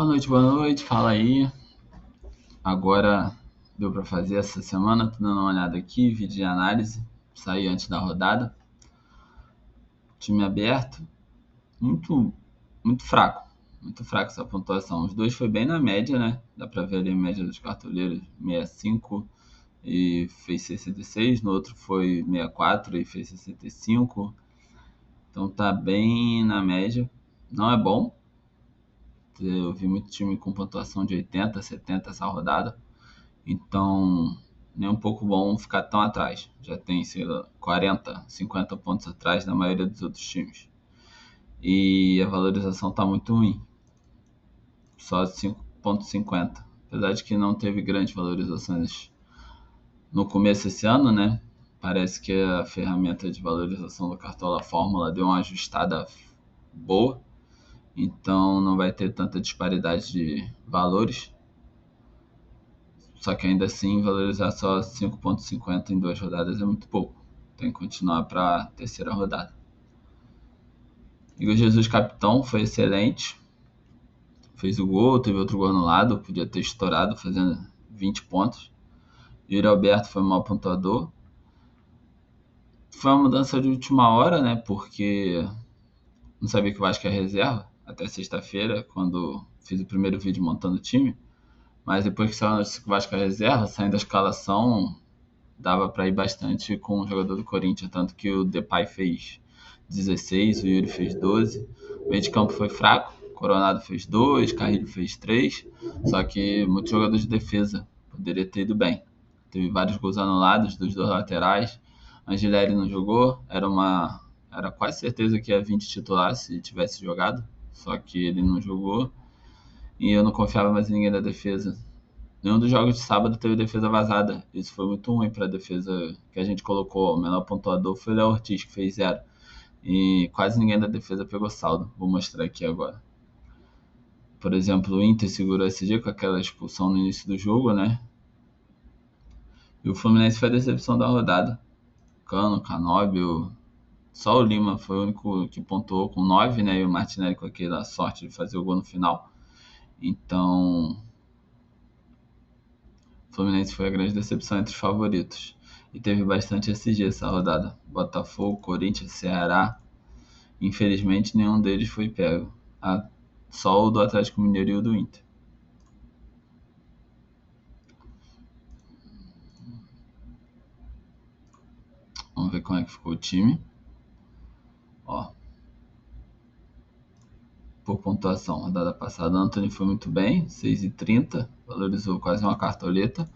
Boa noite, fala aí. Agora deu pra fazer essa semana, tô dando uma olhada aqui, vídeo de análise, saí antes da rodada. Time aberto, muito, muito fraco essa pontuação. Os dois foi bem na média, né? Dá pra ver ali a média dos cartoleiros, 65 e fez 66, no outro foi 64 e fez 65. Então tá bem na média. Não é bom. Eu vi muito time com pontuação de 80, 70 essa rodada. Então, nem um pouco bom ficar tão atrás. Já tem, sei lá, 40, 50 pontos atrás da maioria dos outros times. E a valorização tá muito ruim. Só 5,50. Apesar de que não teve grandes valorizações no começo desse ano, né? Parece que a ferramenta de valorização do Cartola Fórmula deu uma ajustada boa. Então não vai ter tanta disparidade de valores. Só que ainda assim, valorizar só 5,50 em 2 rodadas é muito pouco. Tem que continuar para a terceira rodada. Igor Jesus, capitão, foi excelente. Fez o gol, teve outro gol anulado, podia ter estourado, fazendo 20 pontos. Yuri Alberto foi o maior pontuador. Foi uma mudança de última hora, né? Porque não sabia que o Vasco era reserva até sexta-feira, quando fiz o primeiro vídeo montando o time. Mas depois que saiu o Vasco era reserva, saindo da escalação, dava para ir bastante com o jogador do Corinthians, tanto que o Depay fez 16, o Yuri fez 12. O meio de campo foi fraco, Coronado fez 2, Carrilho fez 3, só que muitos jogadores de defesa poderia ter ido bem. Teve vários gols anulados dos dois laterais. Angileri não jogou, era quase certeza que ia vir de titular se tivesse jogado, só que ele não jogou e eu não confiava mais em ninguém da defesa. Nenhum dos jogos de sábado teve defesa vazada. Isso foi muito ruim para a defesa que a gente colocou. O menor pontuador foi o Léo Ortiz, que fez 0. E quase ninguém da defesa pegou saldo. Vou mostrar aqui agora. Por exemplo, o Inter segurou esse dia com aquela expulsão no início do jogo, né? E o Fluminense foi a decepção da rodada. Cano, Canóbio. Só o Lima foi o único que pontuou com 9, né? E o Martinelli com aquela sorte de fazer o gol no final. Então, o Fluminense foi a grande decepção entre os favoritos. E teve bastante SG essa rodada. Botafogo, Corinthians, Ceará. Infelizmente, nenhum deles foi pego. Só o do Atlético Mineiro e o do Inter. Vamos ver como é que ficou o time. Ó. Por pontuação, rodada passada, Antony foi muito bem, 6,30, valorizou quase uma cartoleta.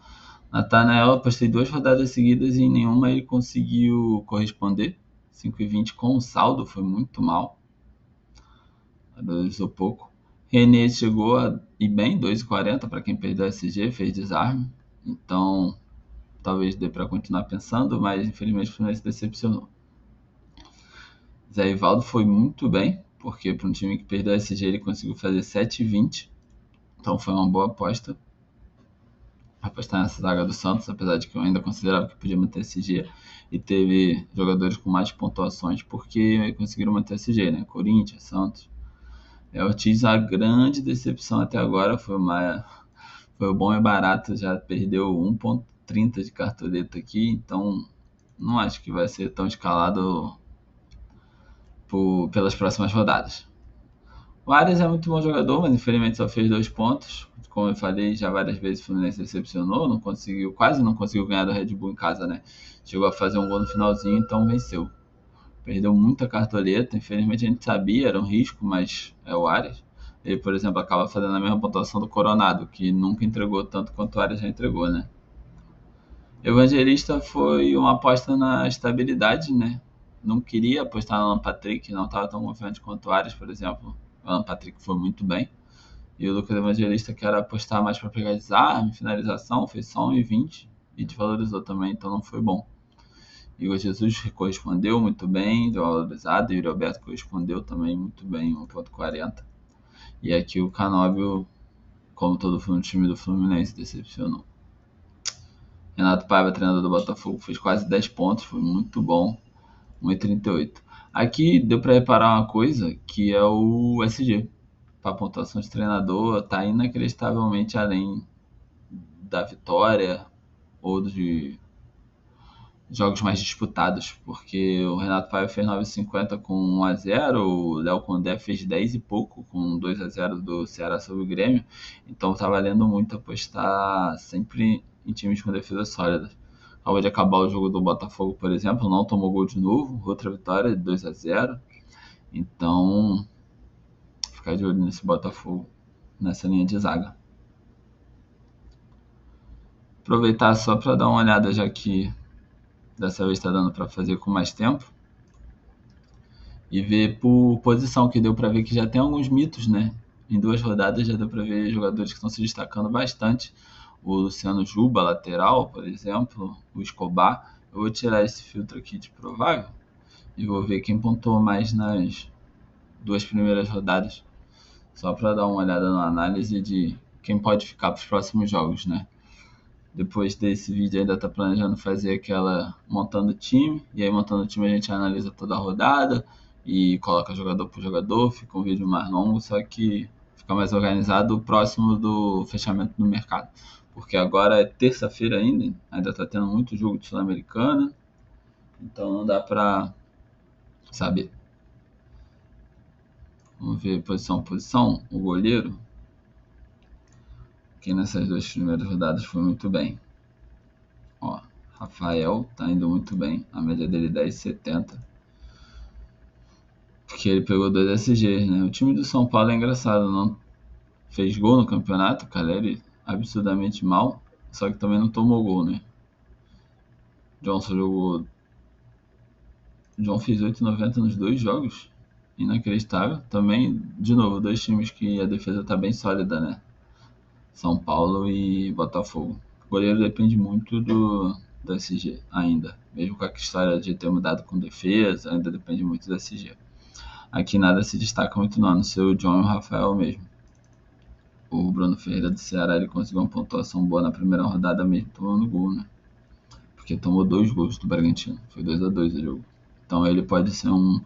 Natanael, apostei 2 rodadas seguidas e em nenhuma ele conseguiu corresponder. 5,20 com o saldo, foi muito mal. Valorizou pouco. René chegou a ir bem, 2,40 para quem perdeu a SG, fez desarme. Então, talvez dê para continuar pensando, mas infelizmente o Fluminense decepcionou. Zé Ivaldo foi muito bem, porque para um time que perdeu a SG ele conseguiu fazer 7,20. Então foi uma boa aposta. Apostar nessa zaga do Santos, apesar de que eu ainda considerava que podia manter a SG. E teve jogadores com mais pontuações porque conseguiram manter a SG, né? Corinthians, Santos. Ortiz, a grande decepção até agora foi o bom e barato, já perdeu 1,30 de cartoleta aqui, então não acho que vai ser tão escalado pelas próximas rodadas. O Arias é muito bom jogador, mas infelizmente só fez 2 pontos. Como eu falei já várias vezes, o Fluminense decepcionou, quase não conseguiu ganhar do Red Bull em casa, né? Chegou a fazer um gol no finalzinho, então venceu. Perdeu muita cartoleta, infelizmente a gente sabia, era um risco, mas é o Arias. Ele, por exemplo, acaba fazendo a mesma pontuação do Coronado, que nunca entregou tanto quanto o Arias já entregou, né? Evangelista foi uma aposta na estabilidade, né? Não queria apostar no Alan Patrick, não estava tão confiante quanto o Arias, por exemplo. O Alan Patrick foi muito bem. E o Lucas Evangelista quer apostar mais para pegar desarme, finalização, fez só 1,20 e desvalorizou também, então não foi bom. Igor Jesus correspondeu muito bem, deu valorizado, e o Roberto correspondeu também muito bem, 1,40. E aqui o Canóbio, como todo time do Fluminense, decepcionou. Renato Paiva, treinador do Botafogo, fez quase 10 pontos, foi muito bom, 1,38. Aqui deu para reparar uma coisa, que é o SG. para a pontuação de treinador, está inacreditavelmente além da vitória ou de jogos mais disputados, porque o Renato Paiva fez 9,50 com 1-0, o Léo Condé fez 10 e pouco com 2-0 do Ceará sobre o Grêmio, então tá valendo muito apostar sempre em times com defesa sólida. Acabou de acabar o jogo do Botafogo, por exemplo, não tomou gol de novo, outra vitória de 2-0, então ficar de olho nesse Botafogo, nessa linha de zaga. Aproveitar só para dar uma olhada, já que dessa vez está dando para fazer com mais tempo, e ver por posição, que deu para ver que já tem alguns mitos, né? Em 2 rodadas já deu para ver jogadores que estão se destacando bastante. O Luciano Juba, lateral, por exemplo, o Escobar. Eu vou tirar esse filtro aqui de provável e vou ver quem pontuou mais nas 2 primeiras rodadas, só para dar uma olhada na análise de quem pode ficar para os próximos jogos, né? Depois desse vídeo ainda tá planejando fazer aquela montando time, e aí montando o time a gente analisa toda a rodada e coloca jogador por jogador, fica um vídeo mais longo, só que fica mais organizado próximo do fechamento do mercado. Porque agora é terça-feira ainda tá tendo muito jogo de Sul-Americana, então não dá pra saber. Vamos ver posição por posição. O goleiro, que nessas 2 primeiras rodadas foi muito bem. Ó, Rafael tá indo muito bem, a média dele é 10,70. Porque ele pegou 2 SGs, né? O time do São Paulo é engraçado, não fez gol no campeonato, o Caleri absurdamente mal, só que também não tomou gol, né? John fez 8,90 nos 2 jogos, inacreditável. Também, de novo, 2 times que a defesa tá bem sólida, né? São Paulo e Botafogo. O goleiro depende muito do SG ainda, mesmo com a história de ter mudado com defesa, ainda depende muito do SG. Aqui nada se destaca muito não, a não ser o John e o Rafael mesmo. O Bruno Ferreira do Ceará, ele conseguiu uma pontuação boa na primeira rodada mesmo, tomando gol, né? Porque tomou 2 gols do Bragantino, foi 2-2 o jogo. Então ele pode ser um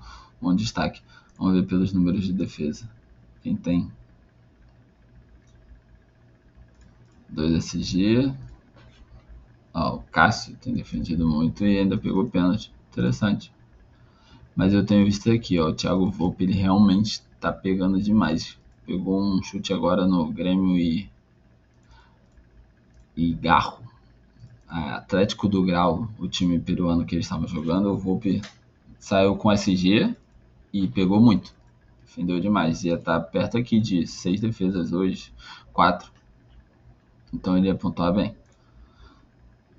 destaque. Vamos ver pelos números de defesa. Quem tem 2 SG. O Cássio tem defendido muito e ainda pegou pênalti. Interessante. Mas eu tenho visto aqui, o Thiago Volpe, ele realmente tá pegando demais. Pegou um chute agora no Grêmio e Garro. Atlético do Grau, o time peruano que eles estavam jogando. O Volpe saiu com SG e pegou muito. Defendeu demais. Ia estar perto aqui de 6 defesas hoje, 4. Então ele ia pontuar bem.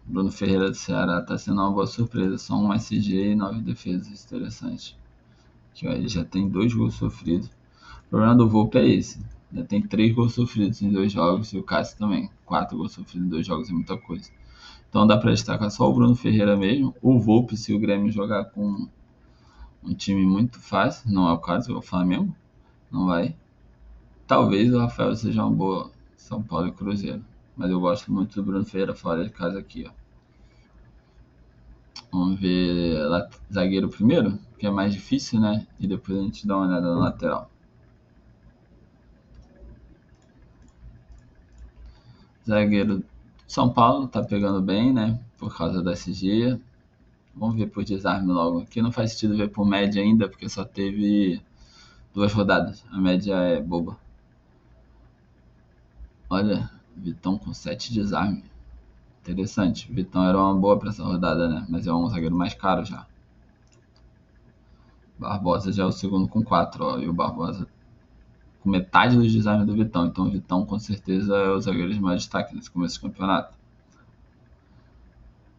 Bruno Ferreira do Ceará está sendo uma boa surpresa. Só um SG e 9 defesas. Interessante. Aqui, ó, ele já tem 2 gols sofridos. O problema do Volpe é esse. Já tem 3 gols sofridos em 2 jogos e o Cássio também. 4 gols sofridos em 2 jogos é muita coisa. Então dá para destacar só o Bruno Ferreira mesmo. O Volpe, se o Grêmio jogar com um time muito fácil, não é o caso, é o Flamengo, não vai. Talvez o Rafael seja uma boa São Paulo e Cruzeiro. Mas eu gosto muito do Bruno Ferreira fora de casa aqui, ó. Vamos ver zagueiro primeiro, que é mais difícil, né? E depois a gente dá uma olhada no lateral. Zagueiro São Paulo tá pegando bem, né? Por causa da SG. Vamos ver por desarme logo. Aqui não faz sentido ver por média ainda, porque só teve 2 rodadas. A média é boba. Olha, Vitão com 7 desarme. Interessante. Vitão era uma boa para essa rodada, né? Mas é um zagueiro mais caro já. Barbosa já é o segundo com 4, ó. E o Barbosa com metade dos desarmes do Vitão. Então o Vitão com certeza é o zagueiro de mais destaque nesse começo do campeonato.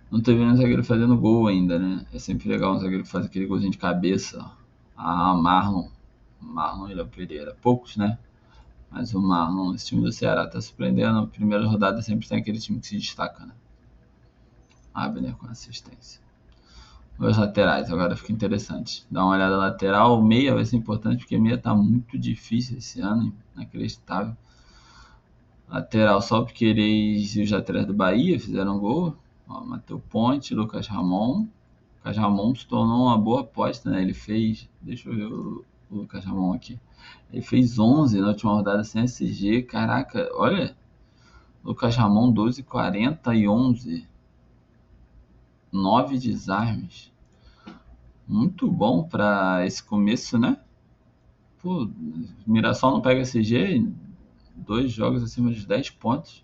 Não teve nenhum zagueiro fazendo gol ainda, né? É sempre legal um zagueiro que faz aquele golzinho de cabeça. Marlon e Léo Pereira. Poucos, né? Mas o Marlon, esse time do Ceará tá surpreendendo. Na primeira rodada sempre tem aquele time que se destaca, né? Abner com assistência. Os laterais, agora fica interessante. Dá uma olhada lateral. O meia vai ser importante porque meia tá muito difícil esse ano, inacreditável. Lateral, só o Piquerez e os laterais do Bahia fizeram gol. Matheus Ponte, Lucas Ramon. Lucas Ramon se tornou uma boa aposta, né? Ele fez, deixa eu ver o Lucas Ramon aqui. Ele fez 11 na última rodada sem SG. Caraca, olha. Lucas Ramon, 12, 40 e 11. 9 desarmes. Muito bom para esse começo, né? Pô, Mirassol não pega SG em 2 jogos acima de 10 pontos.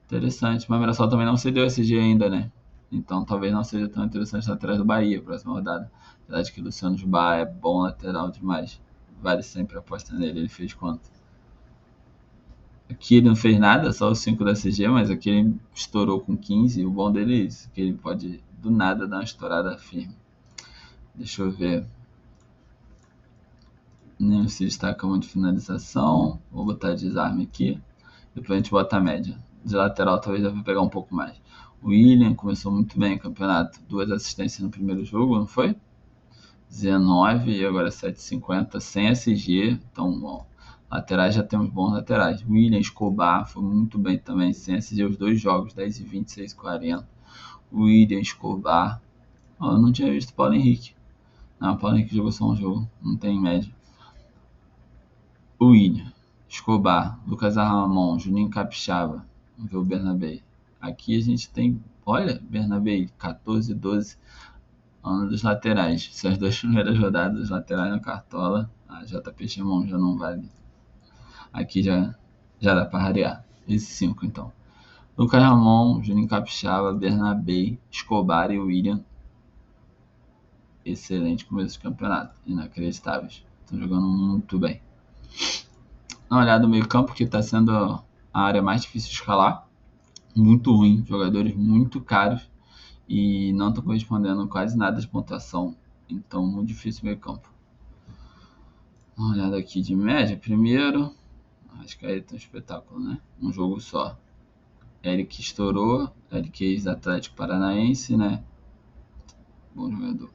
Interessante. Mas o Mirassol também não cedeu SG ainda, né? Então talvez não seja tão interessante atrás do Bahia, próxima rodada. Apesar de que o Luciano Jubá é bom lateral demais. Vale sempre a aposta nele. Ele fez quanto? Aqui ele não fez nada, só os 5 da CG, mas aqui ele estourou com 15. O bom dele é isso, que ele pode do nada dar uma estourada firme. Deixa eu ver. Nem se destaca muito finalização. Vou botar desarme aqui. Depois a gente bota a média. De lateral talvez eu vou pegar um pouco mais. O William começou muito bem o campeonato. 2 assistências no primeiro jogo, não foi? 19 e agora 7,50 sem SG. Então, bom, laterais já temos bons laterais. William Escobar foi muito bem também, sem SG os 2 jogos, 10 e 20, 6 e 40. William Escobar. Oh, eu não tinha visto o Paulo Henrique. Não, o Paulo Henrique jogou só um jogo, não tem média. William Escobar, Lucas Ramon, Juninho Capixaba. Vamos ver o Bernabé. Aqui a gente tem, olha, Bernabé, 14 e 12. Ano dos laterais. Se as 2 primeiras rodadas, os laterais na cartola, a JP Chemon já não vale. Aqui já dá para rarear. Esses 5 então. Lucas Ramon, Juninho Capixaba, Bernabé, Escobar e William. Excelente começo de campeonato. Inacreditáveis. Estão jogando muito bem. Dá uma olhada no meio campo, que está sendo a área mais difícil de escalar. Muito ruim. Jogadores muito caros. E não estão correspondendo quase nada de pontuação. Então, muito difícil o meio campo. Dá uma olhada aqui de média. Primeiro, acho que aí tá um espetáculo, né? Um jogo só. Eric estourou. Eric ex-Atlético Paranaense, né? Bom jogador.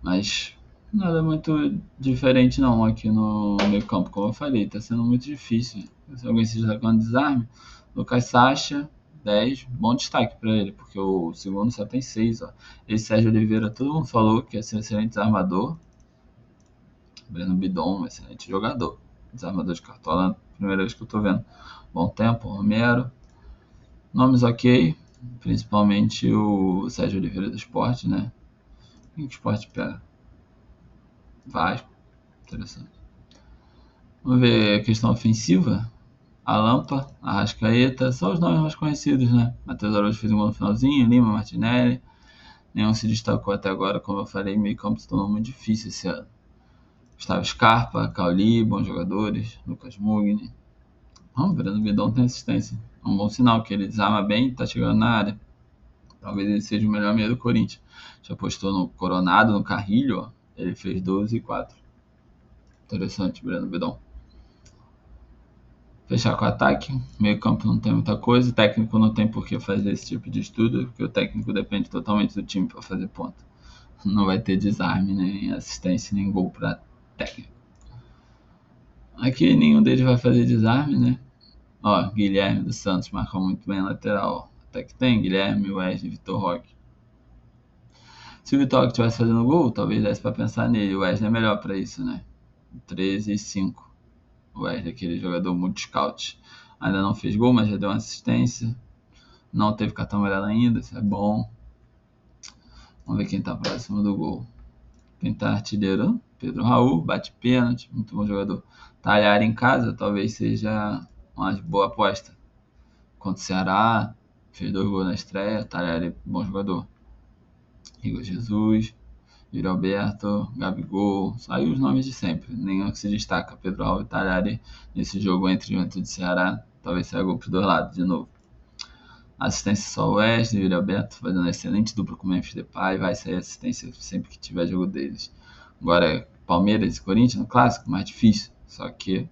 Mas nada muito diferente não aqui no meio campo. Como eu falei, tá sendo muito difícil. Se alguém se destacando de desarme, Lucas Sacha, 10, bom destaque para ele, porque o segundo só tem 6, ó. Esse Sérgio Oliveira, todo mundo falou que ia ser um excelente desarmador. Breno Bidon, um excelente jogador. Desarmador de cartola, primeira vez que eu tô vendo. Bom tempo, Romero. Nomes ok, principalmente o Sérgio Oliveira do Sport, né? Quem que o Sport pega? Vasco, interessante. Vamos ver a questão ofensiva. A Lampa, Arrascaeta, só os nomes mais conhecidos, né? Matheus Araújo fez um gol no finalzinho, Lima, Martinelli. Nenhum se destacou até agora, como eu falei, meio campo se tornou muito difícil esse ano. Gustavo Scarpa, Cauli, bons jogadores, Lucas Mugni. O Breno Bidon tem assistência. É um bom sinal que ele desarma bem e tá chegando na área. Talvez ele seja o melhor meio do Corinthians. Já postou no Coronado, no Carrilho, ó. Ele fez 12 e 4. Interessante, Breno Bidon. Fechar com o ataque. Meio campo não tem muita coisa. O técnico não tem por que fazer esse tipo de estudo, porque o técnico depende totalmente do time para fazer ponto. Não vai ter desarme, nem assistência, nem gol para técnico. Aqui nenhum deles vai fazer desarme, né? Ó, Guilherme dos Santos marcou muito bem a lateral. Até que tem Guilherme, Wesley, Vitor Roque. Se o Vitor Roque estivesse fazendo gol, talvez desse para pensar nele. O Wesley é melhor para isso, né? 13 e 5. O Wesley, aquele jogador muito scout. Ainda não fez gol, mas já deu uma assistência. Não teve cartão amarelo ainda, isso é bom. Vamos ver quem tá próximo do gol. Quem tá artilheiro? Pedro Raul, bate pênalti, muito bom jogador. Talhar em casa talvez seja uma boa aposta. Contra o Ceará, fez 2 gols na estreia. Talhar é bom jogador. Igor Jesus, Yuri Alberto, Gabigol, saiu os nomes de sempre, nenhum que se destaca. Pedro Raul e Talhari nesse jogo entre Juventude e Ceará, talvez saia gol para os 2 lados de novo. Assistência só o Wesley, Yuri Alberto fazendo uma excelente dupla com o Memphis Depay, vai sair assistência sempre que tiver jogo deles. Agora Palmeiras e Corinthians no clássico, mais difícil, só que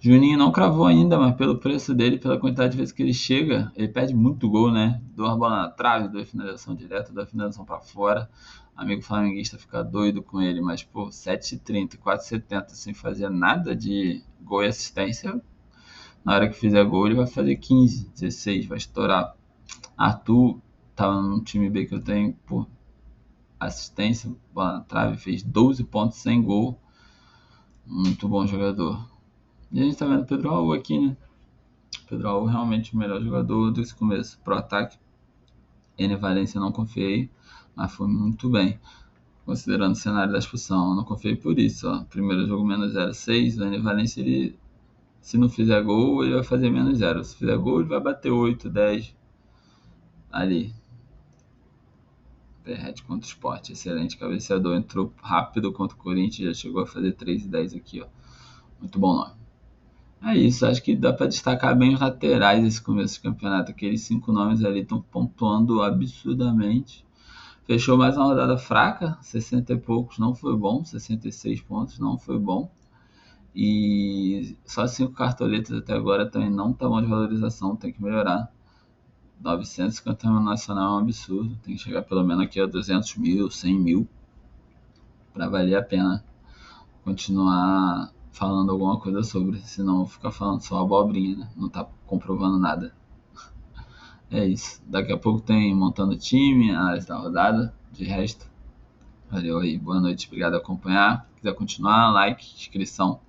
Juninho não cravou ainda, mas pelo preço dele, pela quantidade de vezes que ele chega, ele perde muito gol, né? 2 bolas na trave, 2 finalização direta, 2 finalização para fora. Amigo flamenguista fica doido com ele, mas pô, 7,30, 4,70 sem fazer nada de gol e assistência. Na hora que fizer gol, ele vai fazer 15, 16, vai estourar. Arthur tava num time B que eu tenho, pô, assistência, bola na trave, fez 12 pontos sem gol. Muito bom jogador. E a gente tá vendo o Pedro Raul aqui, né? Pedro Raul realmente o melhor jogador desse começo pro ataque. Ené Valencia eu não confiei, mas foi muito bem. Considerando o cenário da expulsão, eu não confiei por isso. Ó. Primeiro jogo menos 0,6. O Ené Valencia, ele, se não fizer gol, ele vai fazer menos 0. Se fizer gol, ele vai bater 8, 10 ali. Perret contra o Sport, excelente cabeceador. Entrou rápido contra o Corinthians, já chegou a fazer 3,10 aqui, ó. Muito bom nome. É isso, acho que dá para destacar bem os laterais desse começo de campeonato. Aqueles 5 nomes ali estão pontuando absurdamente. Fechou mais uma rodada fraca, 60 e poucos, não foi bom. 66 pontos, não foi bom. E só 5 cartoletas até agora também não tá bom de valorização, tem que melhorar. 950 no nacional é um absurdo, tem que chegar pelo menos aqui a 200 mil, 100 mil, para valer a pena continuar falando alguma coisa sobre, senão ficar falando só abobrinha, né? Não tá comprovando nada. É isso. Daqui a pouco tem montando time, análise da rodada. De resto, valeu aí. Boa noite, obrigado por acompanhar. Se quiser continuar, like, inscrição.